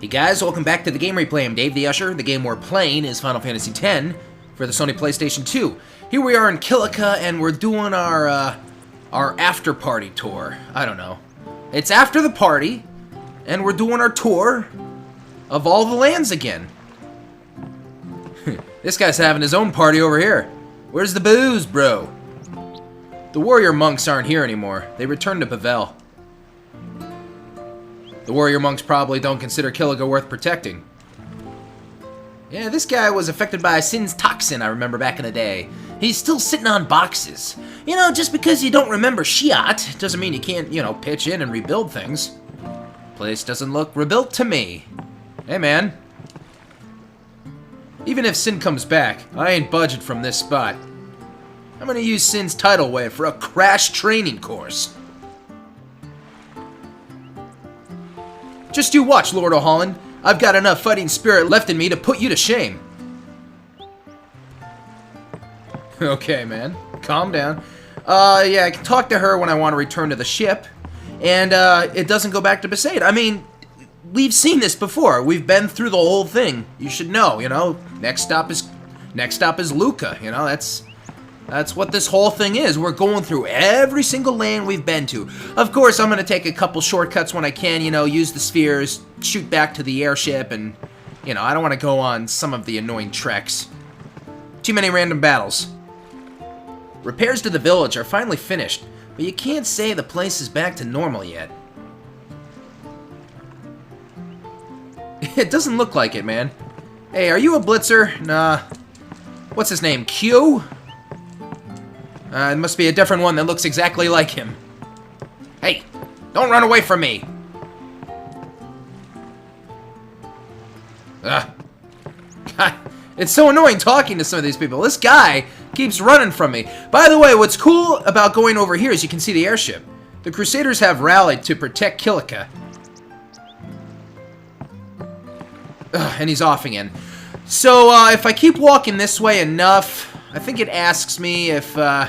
Hey guys, welcome back to the game replay. I'm Dave the Usher. The game we're playing is Final Fantasy X for the Sony PlayStation 2. Here we are in Kilika, and we're doing our after party tour. I don't know. It's after the party, and we're doing our tour of all the lands again. This guy's having his own party over here. Where's the booze, bro? The warrior monks aren't here anymore. They returned to Pavel. The warrior monks probably don't consider Kilika worth protecting. Yeah, this guy was affected by Sin's toxin, I remember back in the day. He's still sitting on boxes. You know, just because you don't remember Shiat doesn't mean you can't, you know, pitch in and rebuild things. Place doesn't look rebuilt to me. Hey, man. Even if Sin comes back, I ain't budged from this spot. I'm gonna use Sin's tidal wave for a crash training course. Just you watch, Lord O'Holland. I've got enough fighting spirit left in me to put you to shame. Okay, man. Calm down. Yeah, I can talk to her when I want to return to the ship. And, it doesn't go back to Besaid. I mean, we've seen this before. We've been through the whole thing. You should know, you know. Next stop is Luca, you know. That's what this whole thing is. We're going through every single land we've been to. Of course, I'm going to take a couple shortcuts when I can, you know, use the spheres, shoot back to the airship, and, you know, I don't want to go on some of the annoying treks. Too many random battles. Repairs to the village are finally finished, but you can't say the place is back to normal yet. It doesn't look like it, man. Hey, are you a blitzer? Nah. What's his name? Q? It must be a different one that looks exactly like him. Hey, don't run away from me! God, it's so annoying talking to some of these people. This guy keeps running from me. By the way, what's cool about going over here is you can see the airship. The Crusaders have rallied to protect Kilika. And he's off again. So, if I keep walking this way enough, I think it asks me if, oh,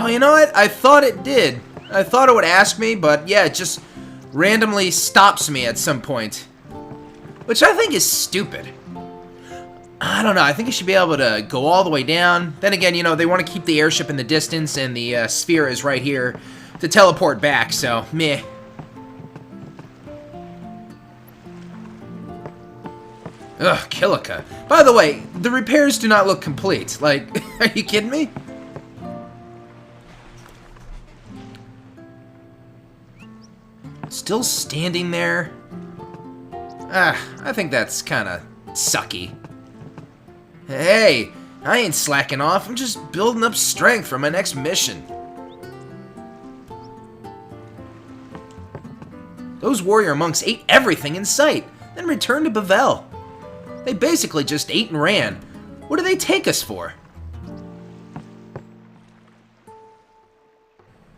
you know what? I thought it did. I thought it would ask me, but yeah, it just randomly stops me at some point. Which I think is stupid. I don't know, I think you should be able to go all the way down. Then again, you know, they want to keep the airship in the distance, and the sphere is right here to teleport back, so, meh. Ugh, Kilika. By the way, the repairs do not look complete. Like, are you kidding me? Still standing there? I think that's kinda sucky. Hey, I ain't slacking off. I'm just building up strength for my next mission. Those warrior monks ate everything in sight, then returned to Pavel. They basically just ate and ran. What do they take us for?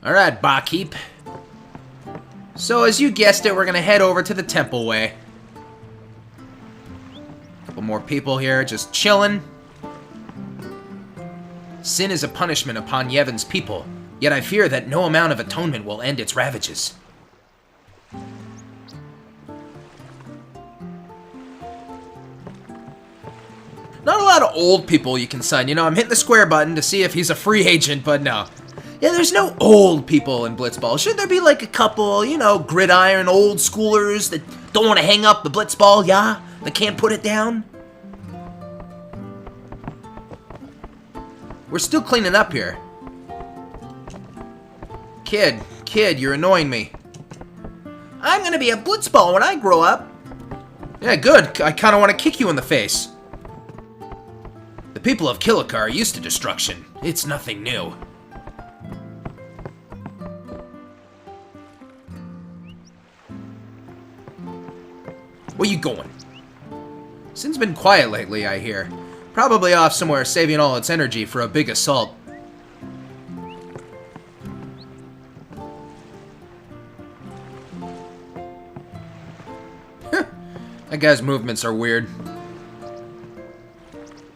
Alright, Barkeep. So, as you guessed it, we're gonna head over to the Temple Way. Couple more people here, just chilling. Sin is a punishment upon Yevon's people, yet I fear that no amount of atonement will end its ravages. Not a lot of old people you can sign. You know, I'm hitting the square button to see if he's a free agent, but no. Yeah, there's no old people in Blitzball. Should there be like a couple, you know, gridiron old schoolers that don't want to hang up the Blitzball, yeah? That can't put it down? We're still cleaning up here. Kid, you're annoying me. I'm gonna be a Blitzball when I grow up. Yeah, good. I kinda want to kick you in the face. The people of Kilika are used to destruction. It's nothing new. Where you going? Sin's been quiet lately, I hear. Probably off somewhere saving all its energy for a big assault. That guy's movements are weird.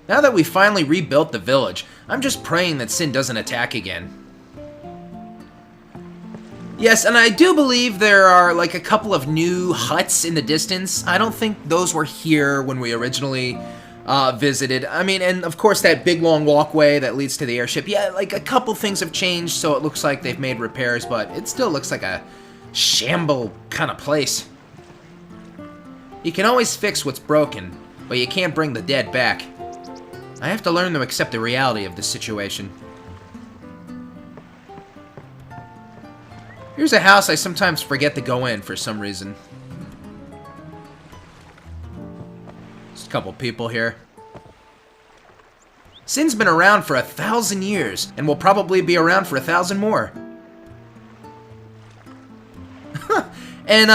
Now that we finally rebuilt the village, I'm just praying that Sin doesn't attack again. Yes, and I do believe there are like a couple of new huts in the distance. I don't think those were here when we originally visited. I mean, and of course that big long walkway that leads to the airship. Yeah, like a couple things have changed, so it looks like they've made repairs, but it still looks like a shamble kind of place. You can always fix what's broken, but you can't bring the dead back. I have to learn to accept the reality of this situation. Here's a house I sometimes forget to go in for some reason. Just a couple people here. Sin's been around for 1,000 years, and will probably be around for 1,000 more. And,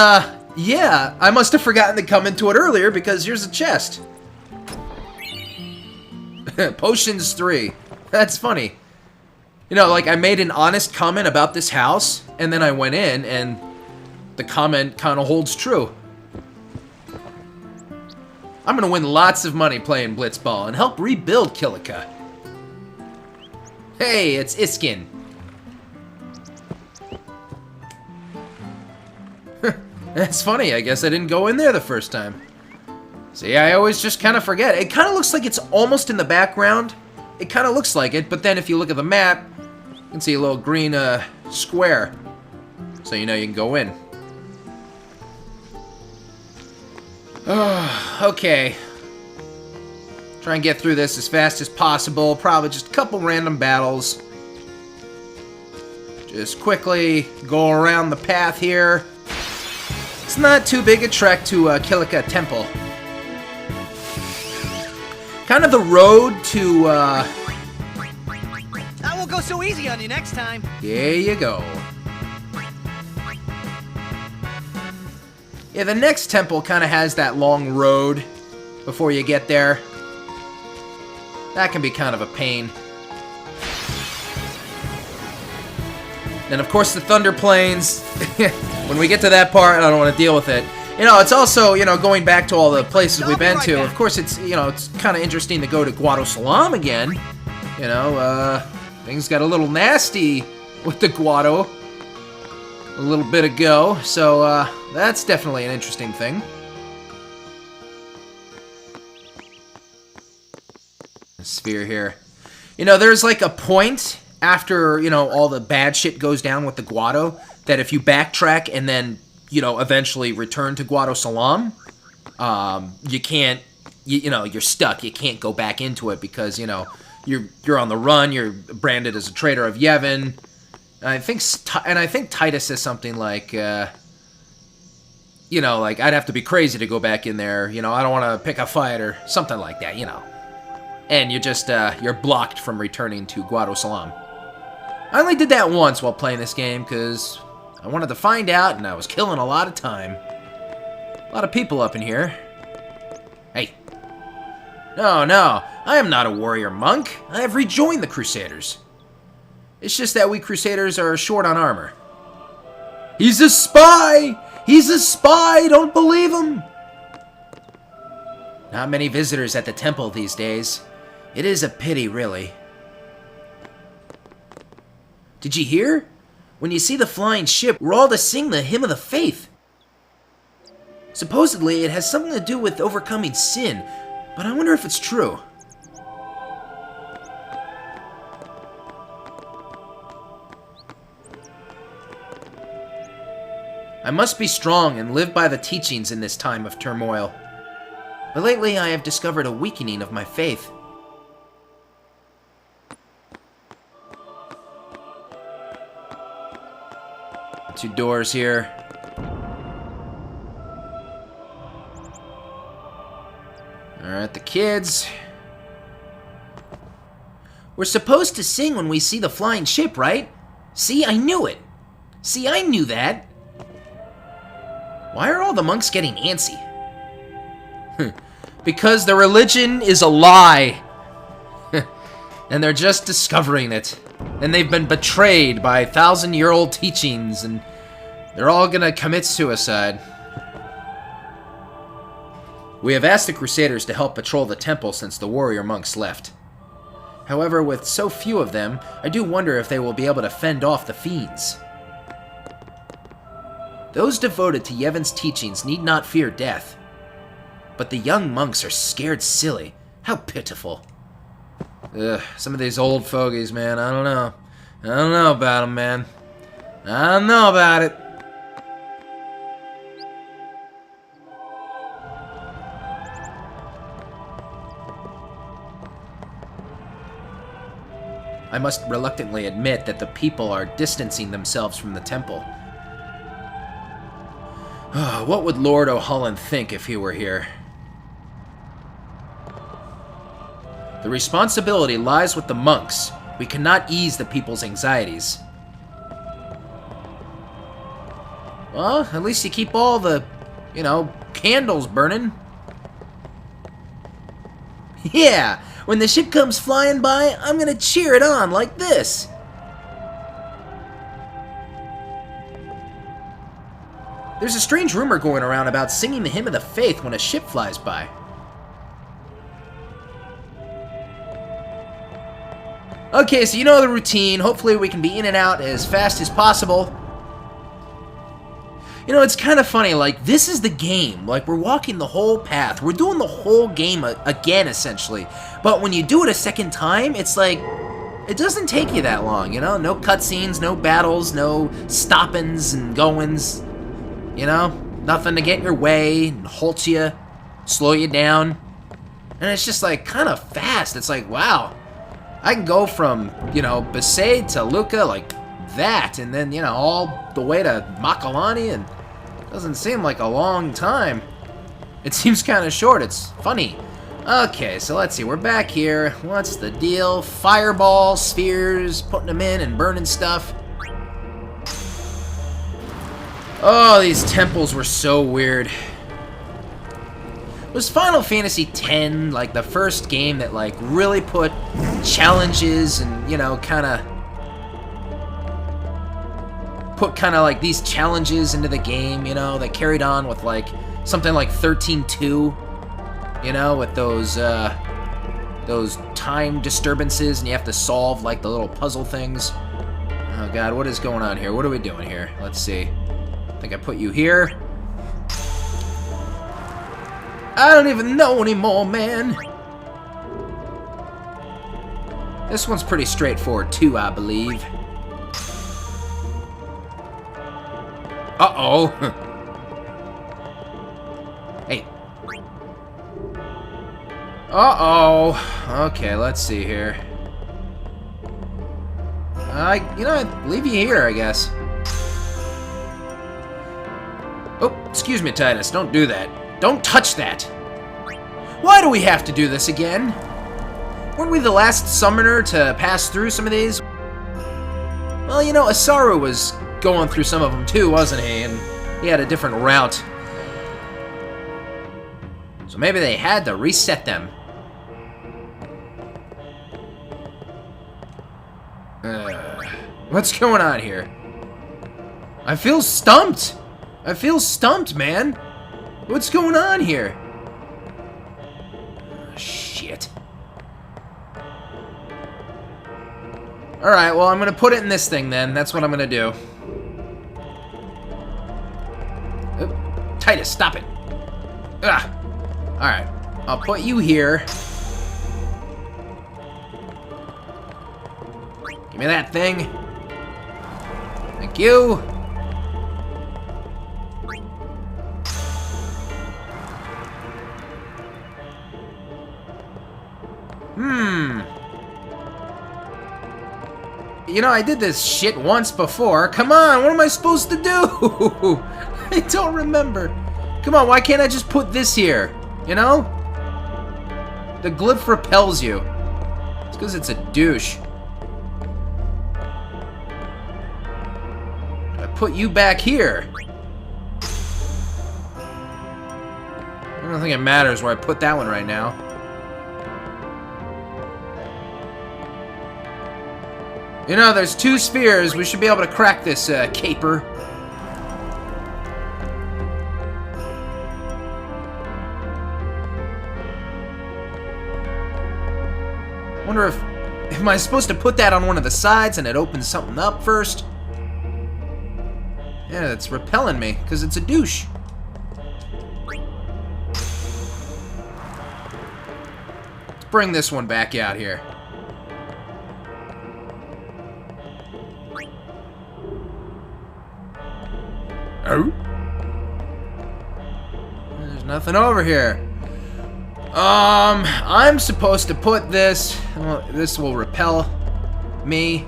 yeah, I must have forgotten to come into it earlier because here's a chest. Potions 3. That's funny. You know, like, I made an honest comment about this house, and then I went in, and the comment kind of holds true. I'm gonna win lots of money playing Blitzball and help rebuild Kilika. Hey, it's Iskin. That's funny, I guess I didn't go in there the first time. See, I always just kind of forget. It kind of looks like it's almost in the background. It kind of looks like it, but then if you look at the map, you can see a little green square. So you know you can go in. Okay. Try and get through this as fast as possible. Probably just a couple random battles. Just quickly go around the path here. It's not too big a trek to Kilika Temple. Kind of the road to, I won't go so easy on you next time. There you go. Yeah, the next temple kind of has that long road before you get there. That can be kind of a pain. And of course the Thunder Plains. When we get to that part, I don't want to deal with it. You know, it's also, you know, going back to all the places we've been to. Of course, it's, you know, it's kind of interesting to go to Guado Salam again. You know, things got a little nasty with the Guado a little bit ago. So, that's definitely an interesting thing. Sphere here. You know, there's like a point after, you know, all the bad shit goes down with the Guado that if you backtrack and then, you know, eventually return to Guado Salam, you can't, you know, you're stuck. You can't go back into it because, you know, you're on the run. You're branded as a traitor of Yevon. And I think Titus says something like, you know, like I'd have to be crazy to go back in there. You know, I don't want to pick a fight or something like that. You know, and you just you're blocked from returning to Guado Salam. I only did that once while playing this game because I wanted to find out, and I was killing a lot of time. A lot of people up in here. Hey. No, I am not a warrior monk. I have rejoined the Crusaders. It's just that we Crusaders are short on armor. He's a spy! He's a spy! Don't believe him! Not many visitors at the temple these days. It is a pity, really. Did you hear? When you see the flying ship, we're all to sing the Hymn of the Faith. Supposedly, it has something to do with overcoming sin, but I wonder if it's true. I must be strong and live by the teachings in this time of turmoil. But lately, I have discovered a weakening of my faith. Two doors here. Alright, the kids. We're supposed to sing when we see the flying ship, right? See, I knew it. See, I knew that. Why are all the monks getting antsy? Because the religion is a lie. And they're just discovering it. And they've been betrayed by 1,000-year-old teachings, and they're all gonna commit suicide. We have asked the Crusaders to help patrol the temple since the warrior monks left. However, with so few of them, I do wonder if they will be able to fend off the fiends. Those devoted to Yevon's teachings need not fear death. But the young monks are scared silly. How pitiful. Ugh, some of these old fogies, man, I don't know. I don't know about them, man. I don't know about it. I must reluctantly admit that the people are distancing themselves from the temple. What would Lord O'Holland think if he were here? The responsibility lies with the monks. We cannot ease the people's anxieties. Well, at least you keep all the, candles burning. Yeah! When the ship comes flying by, I'm gonna cheer it on like this. There's a strange rumor going around about singing the Hymn of the Faith when a ship flies by. Okay, so you know the routine. Hopefully we can be in and out as fast as possible. It's kind of funny, like, this is the game. Like, we're walking the whole path. We're doing the whole game again, essentially. But when you do it a second time, it's like, it doesn't take you that long, No cutscenes, no battles, no stoppings and goings. Nothing to get in your way, halt you, slow you down. And it's just, like, kind of fast. It's like, wow. I can go from, Besaid to Luca like that, and then, all the way to Makalani, and it doesn't seem like a long time. It seems kind of short. It's funny. Okay, so let's see. We're back here. What's the deal? Fireball, spheres, putting them in and burning stuff. Oh, these temples were so weird. Was Final Fantasy X, like, the first game that, like, really put challenges and, put like these challenges into the game, that carried on with, like, something like 13.2, with those time disturbances, and you have to solve, like, the little puzzle things. Oh, God, what is going on here? What are we doing here? Let's see. I think I put you here. I don't even know anymore, man. This one's pretty straightforward, too, I believe. Uh-oh. Hey. Uh-oh. Okay, let's see here. I leave you here, I guess. Oh, excuse me, Titus. Don't do that. Don't touch that! Why do we have to do this again? Weren't we the last summoner to pass through some of these? Well, Asaru was going through some of them too, wasn't he? And he had a different route. So maybe they had to reset them. What's going on here? I feel stumped! I feel stumped, man! What's going on here? Oh, shit. Alright, well, I'm gonna put it in this thing then. That's what I'm gonna do. Oh, Titus, stop it. Ugh. Alright. I'll put you here. Give me that thing. Thank you. I did this shit once before. Come on, what am I supposed to do? I don't remember. Come on, why can't I just put this here? The glyph repels you. It's because it's a douche. I put you back here. I don't think it matters where I put that one right now. There's 2 spheres. We should be able to crack this caper. Wonder if am I supposed to put that on one of the sides and it opens something up first? Yeah, it's repelling me, because it's a douche. Let's bring this one back out here. Oh? There's nothing over here. I'm supposed to put this... Well, this will repel me.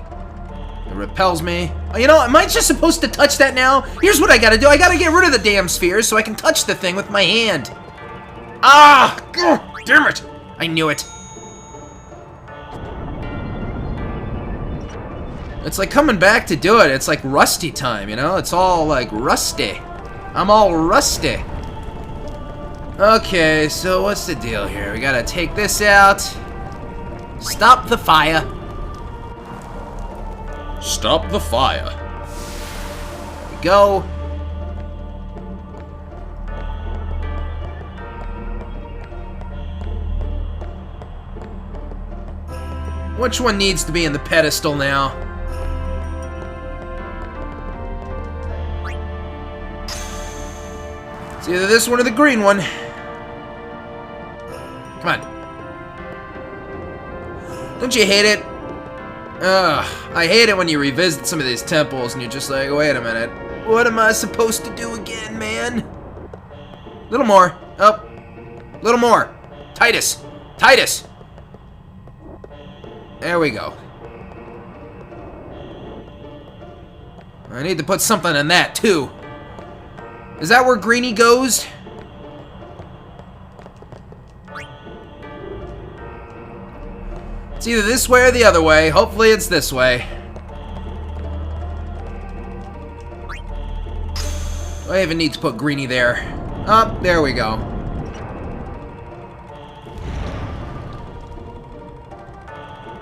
It repels me. Oh, you know, am I just supposed to touch that now? Here's what I gotta do. I gotta get rid of the damn spheres so I can touch the thing with my hand. Ah! Ugh, damn it! I knew it. It's like coming back to do it. It's like rusty time, you know? It's all like rusty. I'm all rusty. Okay, so what's the deal here? We gotta take this out. Stop the fire. Stop the fire. There we go. Which one needs to be in the pedestal now? It's either this one or the green one. Come on. Don't you hate it? Ugh, I hate it when you revisit some of these temples and you're just like, wait a minute. What am I supposed to do again, man? Little more. Oh. Little more. Titus. Titus. There we go. I need to put something in that, too. Is that where Greenie goes? It's either this way or the other way. Hopefully it's this way. Do I even need to put Greenie there? Oh, there we go.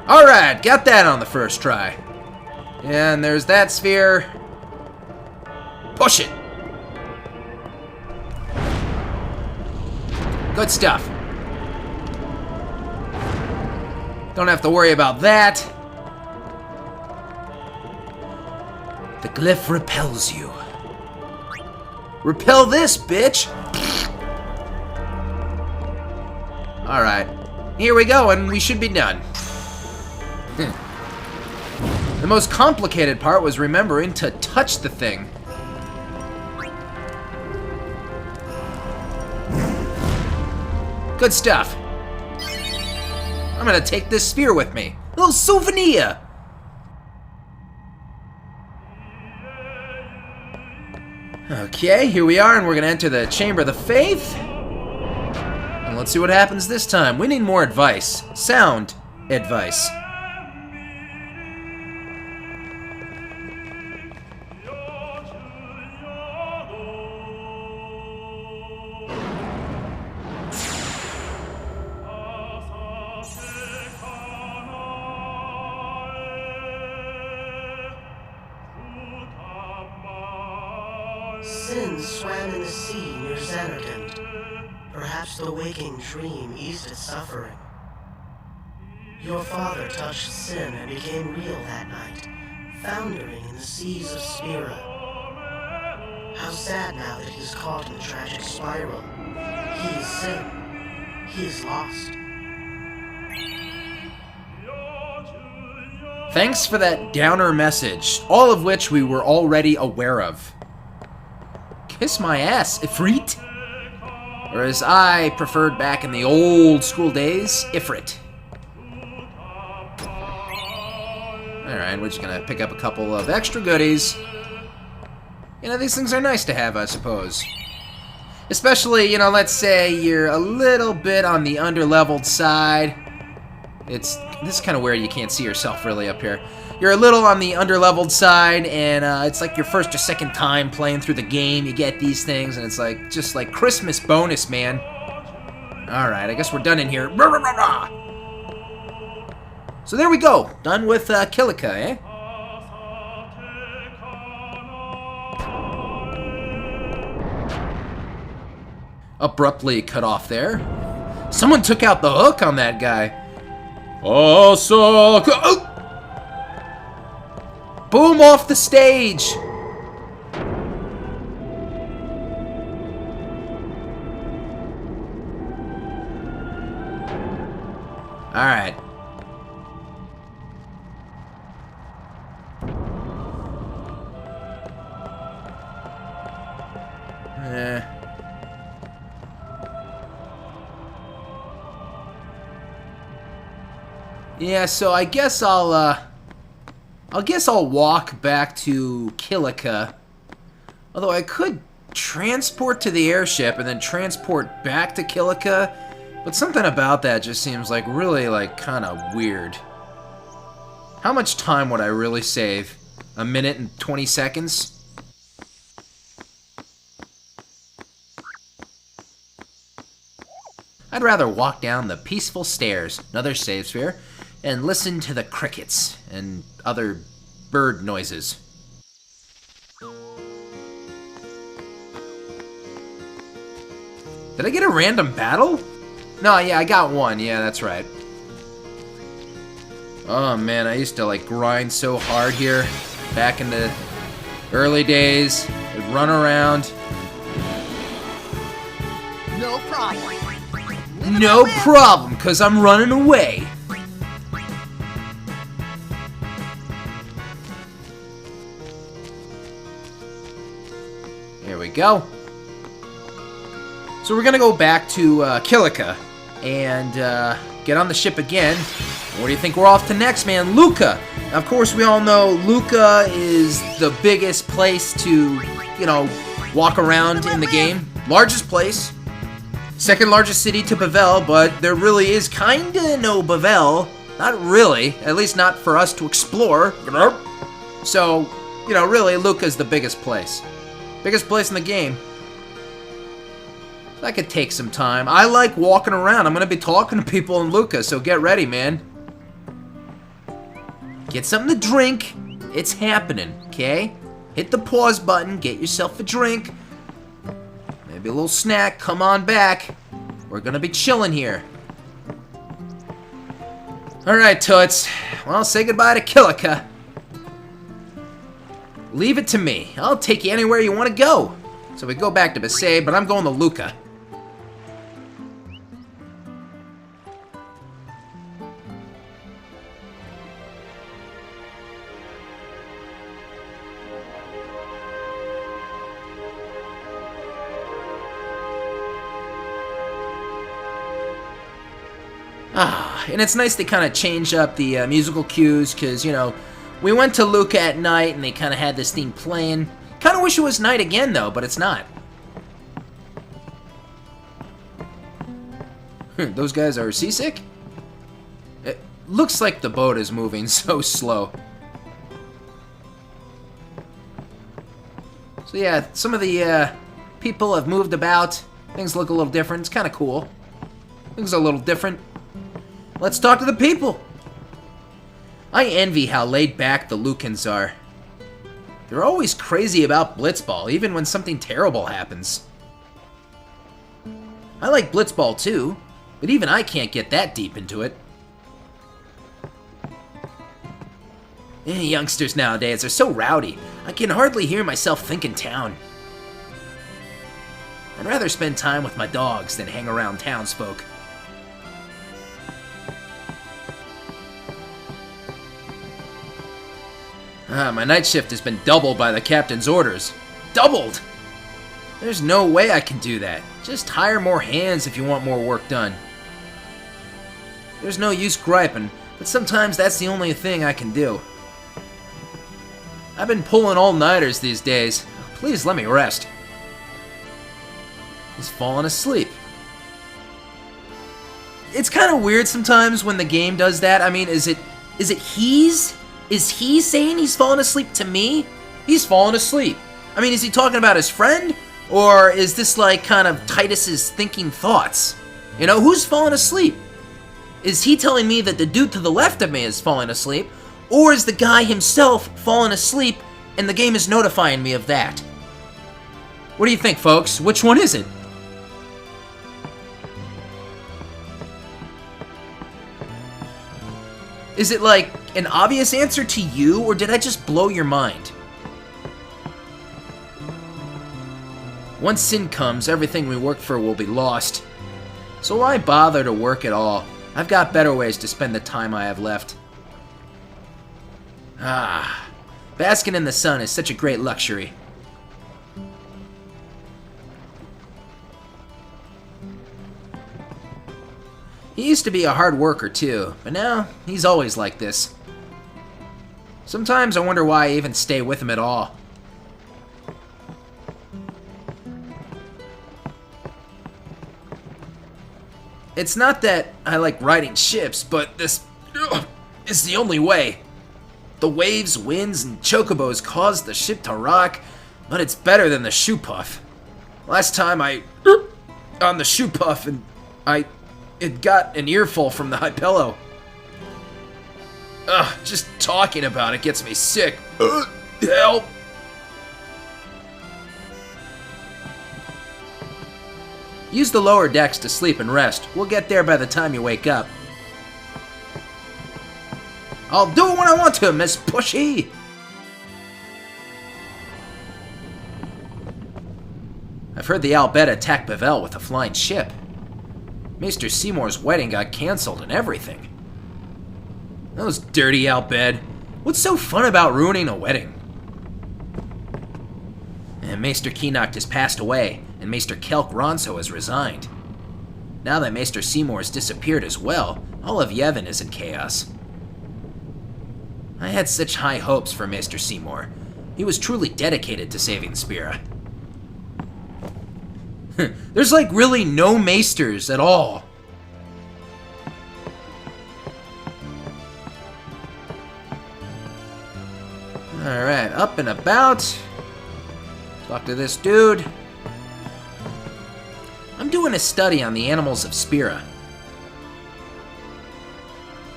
Alright, got that on the first try. And there's that sphere. Push it! Good stuff. Don't have to worry about that. The glyph repels you. Repel this, bitch! Alright. Here we go, and we should be done. The most complicated part was remembering to touch the thing. Good stuff. I'm gonna take this sphere with me. A little souvenir. Okay, here we are, and we're gonna enter the Chamber of the Faith. And let's see what happens this time. We need more advice. Sound advice. Sin swam in the sea near Xanarkand. Perhaps the waking dream eased its suffering. Your father touched Sin and became real that night, foundering in the seas of Spira. How sad now that he's caught in the tragic spiral. He is Sin. He is lost. Thanks for that downer message, all of which we were already aware of. Kiss my ass, Ifrit. Or as I preferred back in the old school days, Ifrit. Alright, we're just gonna pick up a couple of extra goodies. You know, these things are nice to have, I suppose. Especially, you know, let's say you're a little bit on the underleveled side. This is kind of where you can't see yourself really up here. You're a little on the underleveled side, and it's like your first or second time playing through the game. You get these things, and it's like just like Christmas bonus, man. All right, I guess we're done in here. Rah, rah, rah, rah. So there we go, done with Kilika, eh? Abruptly cut off there. Someone took out the hook on that guy. Oh! Boom off the stage! Alright. Yeah, so I guess I'll walk back to Kilika. Although I could transport to the airship and then transport back to Kilika, but something about that just seems like really kind of weird. How much time would I really save? A minute and 20 seconds? I'd rather walk down the peaceful stairs, another save sphere, and listen to the crickets and other bird noises. Did I get a random battle? No, yeah, I got one. Yeah, that's right. Oh man, I used to grind so hard here back in the early days. I'd run around. No problem. No problem, because I'm running away. Here we go. So we're going to go back to Kilika and get on the ship again. What do you think we're off to next, man? Luca. Now, of course, we all know Luca is the biggest place to, walk around in the game. Largest place. Second largest city to Bavel, but there really is kinda no Bavel. Not really, at least not for us to explore. So, really, Luca's the biggest place. Biggest place in the game. That could take some time. I like walking around. I'm gonna be talking to people in Luca, so get ready, man. Get something to drink. It's happening, okay? Hit the pause button, get yourself a drink. Maybe a little snack, come on back. We're gonna be chilling here. Alright, Toots. Well, say goodbye to Kilika. Leave it to me. I'll take you anywhere you want to go. So we go back to Besaid, but I'm going to Luca. And it's nice to kind of change up the musical cues, because, we went to Luca at night, and they kind of had this theme playing. Kind of wish it was night again, though, but it's not. Those guys are seasick? It looks like the boat is moving so slow. So yeah, some of the people have moved about. Things look a little different. It's kind of cool. Things are a little different. Let's talk to the people. I envy how laid back the Lucans are. They're always crazy about Blitzball, even when something terrible happens. I like Blitzball too, but even I can't get that deep into it. Youngsters nowadays are so rowdy, I can hardly hear myself think in town. I'd rather spend time with my dogs than hang around townsfolk. My night shift has been doubled by the captain's orders. Doubled! There's no way I can do that. Just hire more hands if you want more work done. There's no use griping, but sometimes that's the only thing I can do. I've been pulling all-nighters these days. Please let me rest. He's falling asleep. It's kind of weird sometimes when the game does that. I mean, is it Is he saying he's falling asleep to me? He's falling asleep. I mean, is he talking about his friend? Or is this kind of Titus's thinking thoughts? Who's falling asleep? Is he telling me that the dude to the left of me is falling asleep? Or is the guy himself falling asleep and the game is notifying me of that? What do you think, folks? Which one is it? Is it an obvious answer to you, or did I just blow your mind? Once sin comes, everything we work for will be lost. So why bother to work at all? I've got better ways to spend the time I have left. Ah, basking in the sun is such a great luxury. He used to be a hard worker too, but now he's always like this. Sometimes I wonder why I even stay with him at all. It's not that I like riding ships, but this is the only way. The waves, winds, and chocobos cause the ship to rock, but it's better than the shoe puff. Last time I on the shoe puff and it got an earful from the Hypello. Ugh, just talking about it gets me sick. Help! Use the lower decks to sleep and rest. We'll get there by the time you wake up. I'll do it when I want to, Miss Pushy! I've heard the Albed attacked Bavel with a flying ship. Maester Seymour's wedding got cancelled and everything. Those dirty Albed. What's so fun about ruining a wedding? And Maester Keenocht has passed away, and Maester Kelk Ronso has resigned. Now that Maester Seymour has disappeared as well, all of Yevon is in chaos. I had such high hopes for Maester Seymour. He was truly dedicated to saving Spira. There's like really no maesters at all. Alright, up and about. Talk to this dude. I'm doing a study on the animals of Spira.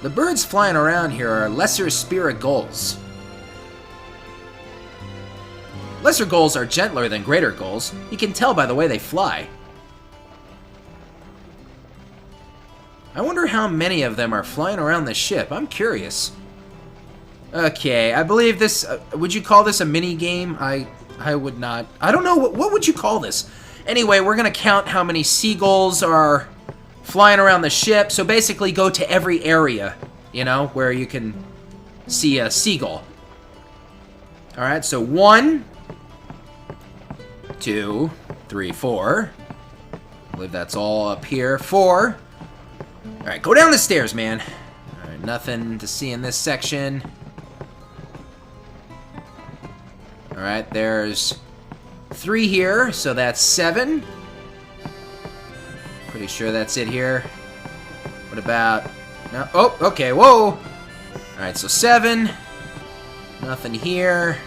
The birds flying around here are lesser Spira gulls. Lesser gulls are gentler than greater gulls. You can tell by the way they fly. I wonder how many of them are flying around the ship. I'm curious. Okay, I believe this... would you call this a mini game? I would not. I don't know. What would you call this? Anyway, we're going to count how many seagulls are flying around the ship. So basically go to every area, you know, where you can see a seagull. Alright, so 1, 2, 3, 4. I believe that's all up here. 4. Alright, go down the stairs, man. Alright, nothing to see in this section. Alright, there's 3 here, so that's 7. Pretty sure that's it here. What about... No, oh, okay, whoa! Alright, so 7. Nothing here.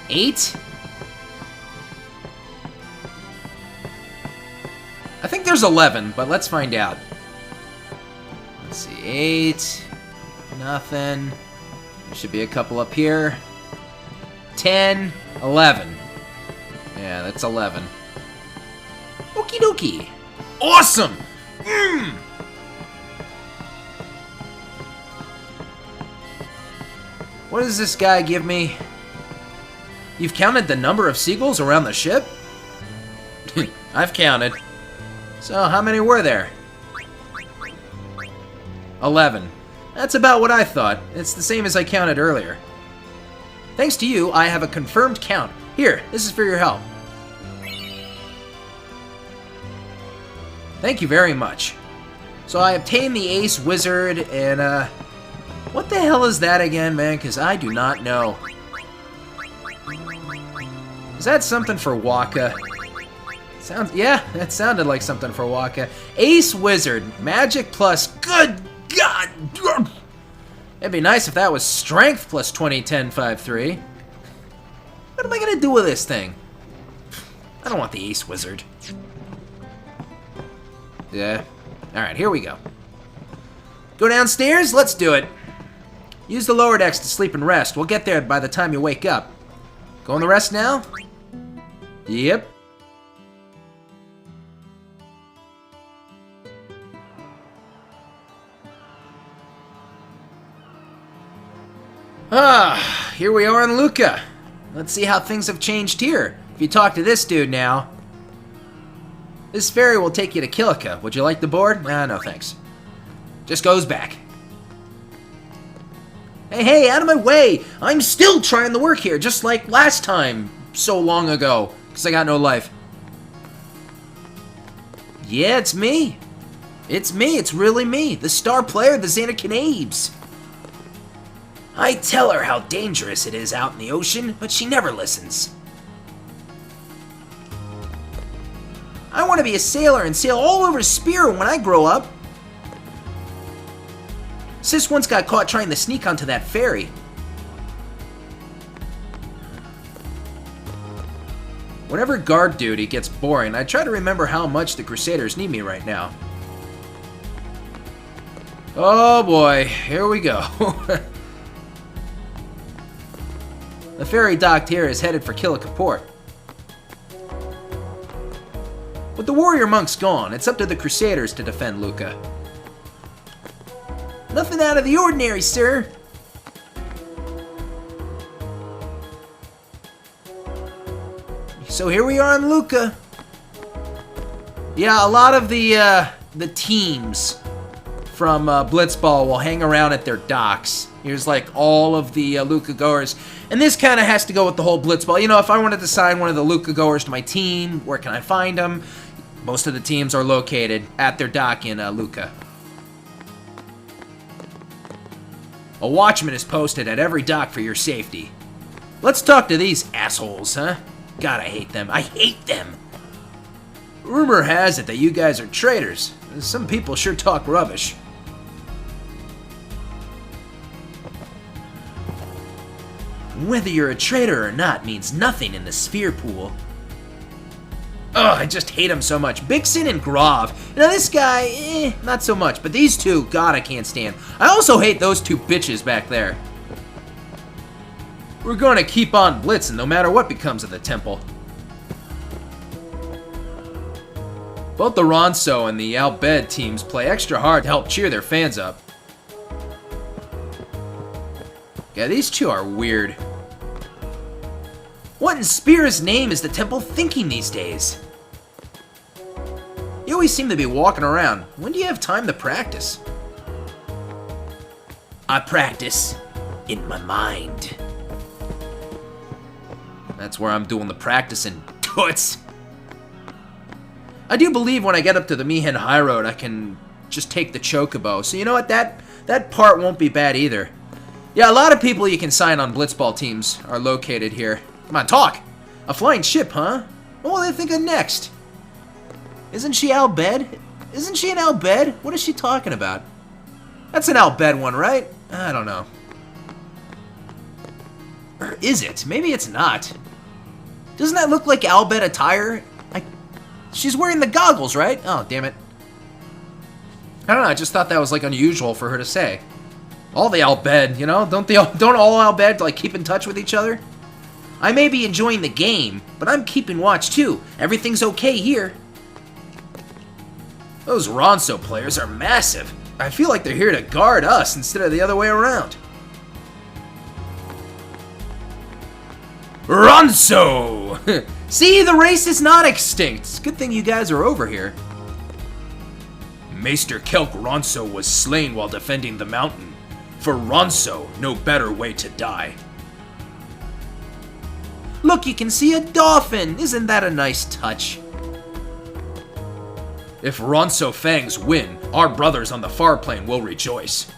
8. I think there's 11, but let's find out. Let's see, 8. Nothing. There should be a couple up here. 10, 11. Yeah, that's 11. Okie dokie. Awesome! Mmm! What does this guy give me? You've counted the number of seagulls around the ship? I've counted. So, how many were there? 11. That's about what I thought. It's the same as I counted earlier. Thanks to you, I have a confirmed count. Here, this is for your help. Thank you very much. So I obtained the Ace Wizard, and, what the hell is that again, man? Because I do not know. Is that something for Waka? Sounds, yeah, that sounded like something for Waka. Ace Wizard, Magic plus, good God! It'd be nice if that was Strength plus 20, 10, 5, 3. What am I gonna do with this thing? I don't want the Ace Wizard. Yeah. Alright, here we go. Go downstairs? Let's do it. Use the lower decks to sleep and rest. We'll get there by the time you wake up. Going to rest now? Yep. Ah, here we are in Luca. Let's see how things have changed here. If you talk to this dude now. This ferry will take you to Kilika. Would you like the board? No thanks. Just goes back. Hey, out of my way! I'm still trying to work here, just like last time, so long ago, because I got no life. Yeah, it's me. It's me, it's really me, the star player, the Xanacanabes. I tell her how dangerous it is out in the ocean, but she never listens. I want to be a sailor and sail all over Spear when I grow up. Sis once got caught trying to sneak onto that ferry. Whenever guard duty gets boring, I try to remember how much the Crusaders need me right now. Oh boy, here we go. The ferry docked here is headed for Kilika Port. With the warrior monks gone, it's up to the Crusaders to defend Luca. Nothing out of the ordinary, sir. So here we are in Luca. Yeah, a lot of the teams from Blitzball will hang around at their docks. Here's like all of the Luca goers. And this kind of has to go with the whole Blitzball. You know, if I wanted to sign one of the Luca goers to my team, where can I find them? Most of the teams are located at their dock in Luca. A watchman is posted at every dock for your safety. Let's talk to these assholes, huh? God, I hate them. I hate them! Rumor has it that you guys are traitors. Some people sure talk rubbish. Whether you're a traitor or not means nothing in the Sphere Pool. Ugh, I just hate him so much. Bixen and Grov. Now this guy, not so much. But these two, God, I can't stand. I also hate those two bitches back there. We're going to keep on blitzing no matter what becomes of the temple. Both the Ronso and the Albed teams play extra hard to help cheer their fans up. Yeah, these two are weird. What in Spear's name is the temple thinking these days? You always seem to be walking around. When do you have time to practice? I practice in my mind. That's where I'm doing the practicing, toots. I do believe when I get up to the Mihen High Road, I can just take the Chocobo. So you know what? That part won't be bad either. Yeah, a lot of people you can sign on Blitzball teams are located here. Come on, talk! A flying ship, huh? What will they think of next? Isn't she Albed? Isn't she an Albed? What is she talking about? That's an Albed one, right? I don't know. Or is it? Maybe it's not. Doesn't that look like Albed attire? She's wearing the goggles, right? Oh, damn it. I don't know, I just thought that was like unusual for her to say. All the Albed, you know? Don't all Albed like keep in touch with each other? I may be enjoying the game, but I'm keeping watch too. Everything's okay here. Those Ronso players are massive. I feel like they're here to guard us instead of the other way around. Ronso! See, the race is not extinct. It's a good thing you guys are over here. Maester Kelk Ronso was slain while defending the mountain. For Ronso, no better way to die. Look, you can see a dolphin! Isn't that a nice touch? If Ronso Fangs win, our brothers on the far plane will rejoice.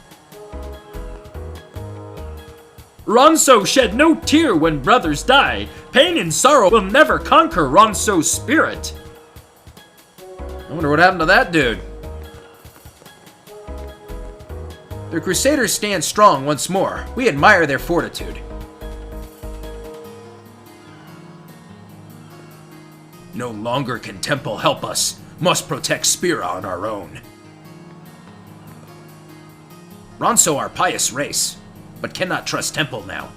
Ronso shed no tear when brothers die. Pain and sorrow will never conquer Ronso's spirit. I wonder what happened to that dude. The Crusaders stand strong once more. We admire their fortitude. No longer can Temple help us. Must protect Spira on our own. Ronso our pious race, but cannot trust Temple now.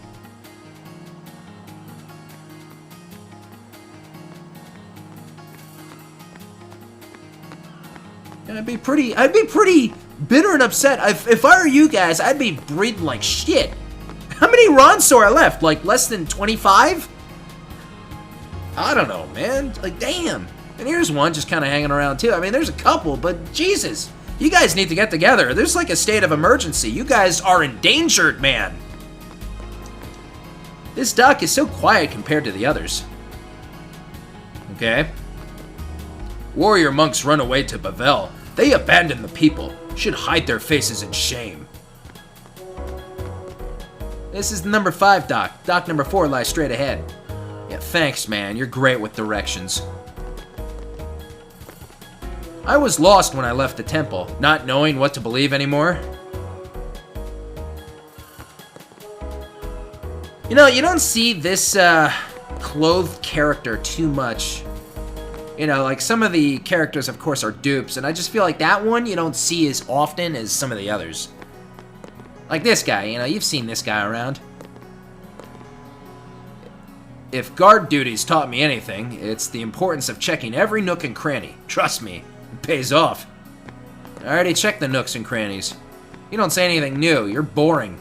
And I'd be pretty bitter and upset. If I were you guys, I'd be breathing like shit. How many Ronso are left? Like less than 25? I don't know, man. Like, damn. And here's one just kind of hanging around too. I mean, there's a couple, but Jesus, you guys need to get together. There's like a state of emergency. You guys are endangered, man. This dock is so quiet compared to the others. Okay. Warrior monks run away to Bavel. They abandon the people. Should hide their faces in shame. This is the number 5 dock. Dock number 4 lies straight ahead. Yeah, thanks, man. You're great with directions. I was lost when I left the temple, not knowing what to believe anymore. You know, you don't see this clothed character too much. You know, like some of the characters, of course, are dupes, and I just feel like that one you don't see as often as some of the others. Like this guy, you know, you've seen this guy around. If guard duties taught me anything, it's the importance of checking every nook and cranny. Trust me, it pays off. I already checked the nooks and crannies. You don't say anything new, you're boring.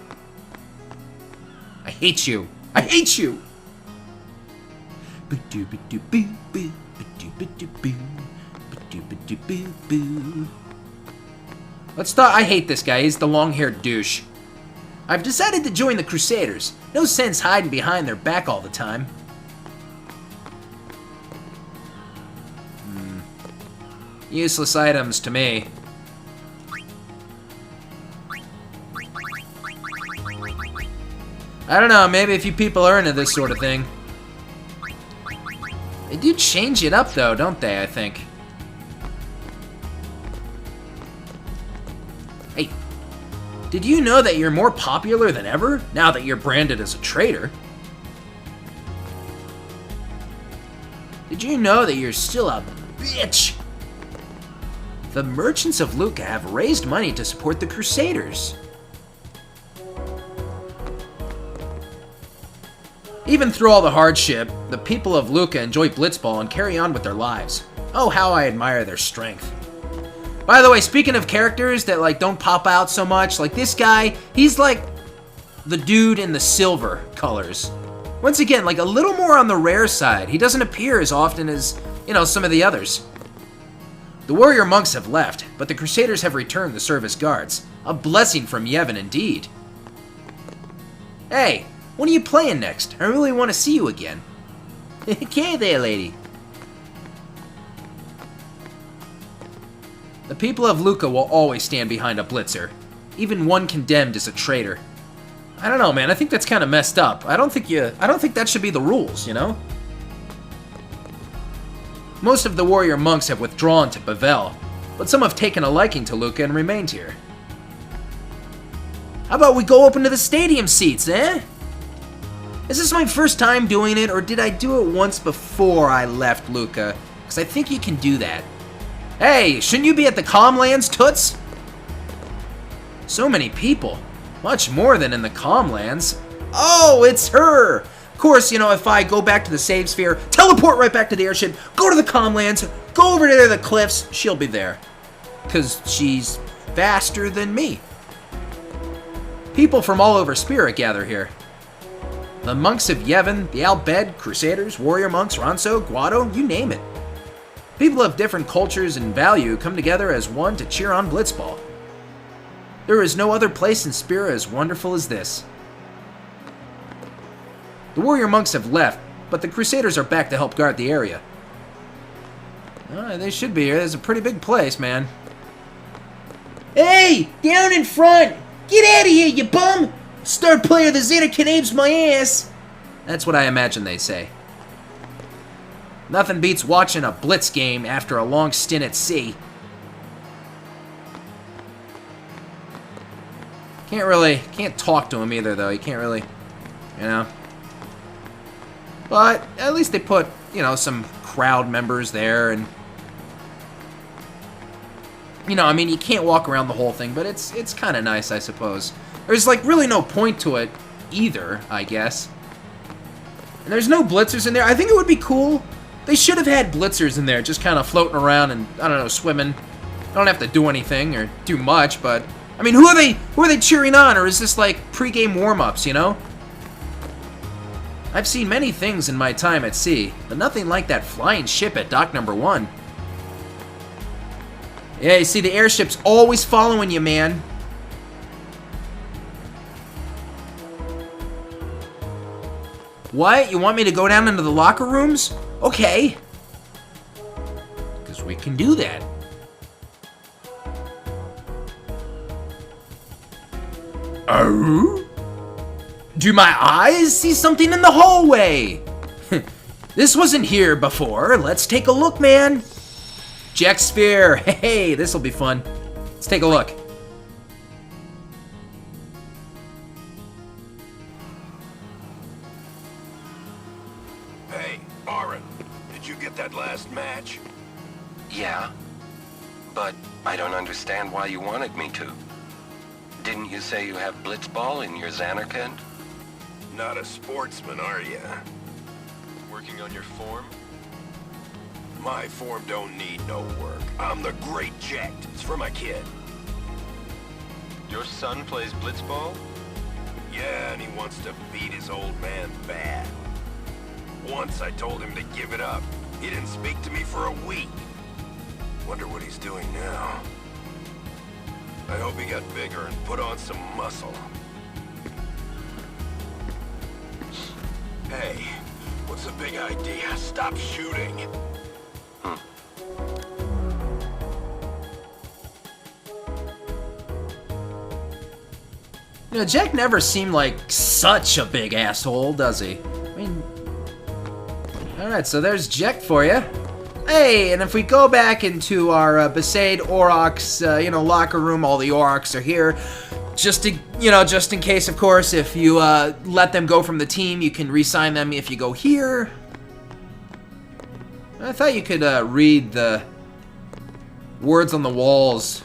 I hate you. I hate you! Let's thought I hate this guy. He's the long-haired douche. I've decided to join the Crusaders. No sense hiding behind their back all the time. Useless items to me. I don't know, maybe a few people are into this sort of thing. They do change it up though, don't they, I think. Hey, did you know that you're more popular than ever, now that you're branded as a traitor? Did you know that you're still a bitch? The merchants of Luca have raised money to support the Crusaders. Even through all the hardship, the people of Luca enjoy blitzball and carry on with their lives. Oh, how I admire their strength. By the way, speaking of characters that like don't pop out so much, like this guy, he's like the dude in the silver colors. Once again, like a little more on the rare side. He doesn't appear as often as, you know, some of the others. The warrior monks have left, but the Crusaders have returned to serve as guards. A blessing from Yevon indeed. Hey, when are you playing next? I really want to see you again. Okay there, lady. The people of Luca will always stand behind a blitzer. Even one condemned is a traitor. I don't know, man. I think that's kind of messed up. I don't think that should be the rules, you know? Most of the warrior monks have withdrawn to Bavel, but some have taken a liking to Luca and remained here. How about we go open to the stadium seats, eh? Is this my first time doing it, or did I do it once before I left Luca? Because I think you can do that. Hey, shouldn't you be at the Calmlands, Toots? So many people. Much more than in the Calmlands. Oh, it's her! Of course, you know, if I go back to the save sphere, teleport right back to the airship, go to the Calmlands, go over to the cliffs, she'll be there. Because she's faster than me. People from all over Spirit gather here. The monks of Yevon, the Albed, Crusaders, warrior monks, Ronso, Guado, you name it. People of different cultures and value come together as one to cheer on Blitzball. There is no other place in Spira as wonderful as this. The warrior monks have left, but the Crusaders are back to help guard the area. They should be here. There's a pretty big place, man. Hey! Down in front! Get out of here, you bum! Star player of the Zeta Canabes my ass! That's what I imagine they say. Nothing beats watching a blitz game after a long stint at sea. Can't talk to him either, though. You can't really, you know. But at least they put, you know, some crowd members there, and you know, I mean, you can't walk around the whole thing, but it's kind of nice, I suppose. There's like really no point to it either, I guess. And there's no blitzers in there. I think it would be cool. They should have had blitzers in there, just kind of floating around and, I don't know, swimming. They don't have to do anything or do much, but I mean, who are they cheering on, or is this like pre-game warm-ups, you know? I've seen many things in my time at sea, but nothing like that flying ship at dock number 1. Yeah, you see, the airship's always following you, man. What? You want me to go down into the locker rooms? Okay. Because we can do that. Oh? Do my eyes see something in the hallway? This wasn't here before. Let's take a look, man. Jack Sphere. Hey, this'll be fun. Let's take a look. Hey, Aaron, did you get that last match? Yeah, but I don't understand why you wanted me to. Didn't you say you have blitzball in your Xanarkand? Not a sportsman, are you? Working on your form? My form don't need no work. I'm the Great Jacked. It's for my kid. Your son plays blitzball? Yeah, and he wants to beat his old man bad. Once I told him to give it up. He didn't speak to me for a week. Wonder what he's doing now. I hope he got bigger and put on some muscle. Hey, what's the big idea? Stop shooting. You know, Jack never seemed like such a big asshole, does he? I mean... Alright, so there's Jack for you. Hey, and if we go back into our Besaid Aurochs, locker room, all the Aurochs are here. Just to, just in case, of course, if you let them go from the team, you can re-sign them if you go here. I thought you could read the words on the walls.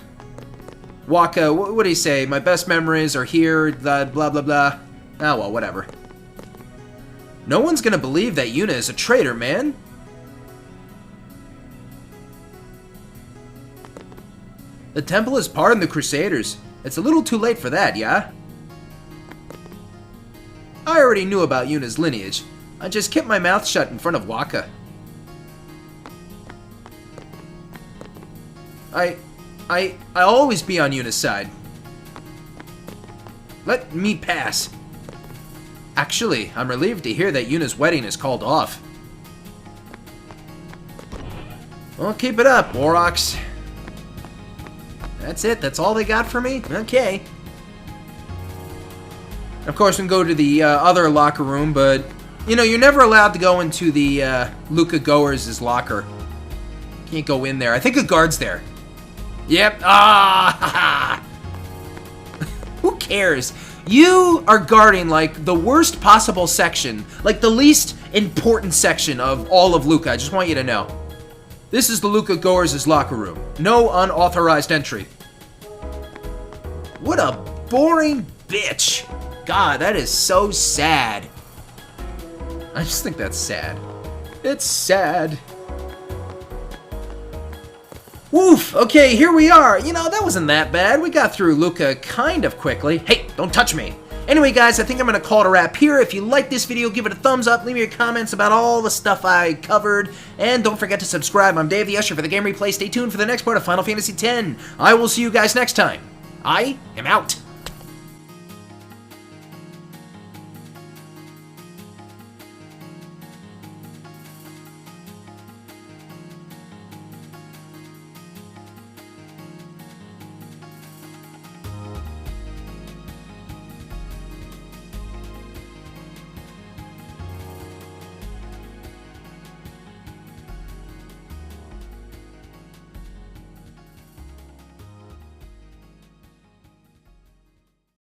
Waka, what do you say? My best memories are here, blah, blah, blah, blah. Oh, well, whatever. No one's gonna believe that Yuna is a traitor, man. The temple has pardoned the Crusaders. It's a little too late for that, yeah? I already knew about Yuna's lineage. I just kept my mouth shut in front of Waka. I'll always be on Yuna's side. Let me pass. Actually, I'm relieved to hear that Yuna's wedding is called off. Well, keep it up, Aurochs. That's it. That's all they got for me? Okay. Of course, we can go to the other locker room, but, you're never allowed to go into the Luca Goers' locker. Can't go in there. I think a guard's there. Yep. Ah! Who cares? You are guarding, like, the worst possible section. Like, the least important section of all of Luca. I just want you to know. This is the Luca Goers' locker room. No unauthorized entry. What a boring bitch. God, that is so sad. I just think that's sad. It's sad. Woof, okay, here we are. That wasn't that bad. We got through Luca kind of quickly. Hey, don't touch me. Anyway, guys, I think I'm going to call it a wrap here. If you like this video, give it a thumbs up. Leave me your comments about all the stuff I covered. And don't forget to subscribe. I'm DavetheUsher for the Game Replay. Stay tuned for the next part of Final Fantasy X. I will see you guys next time. I am out.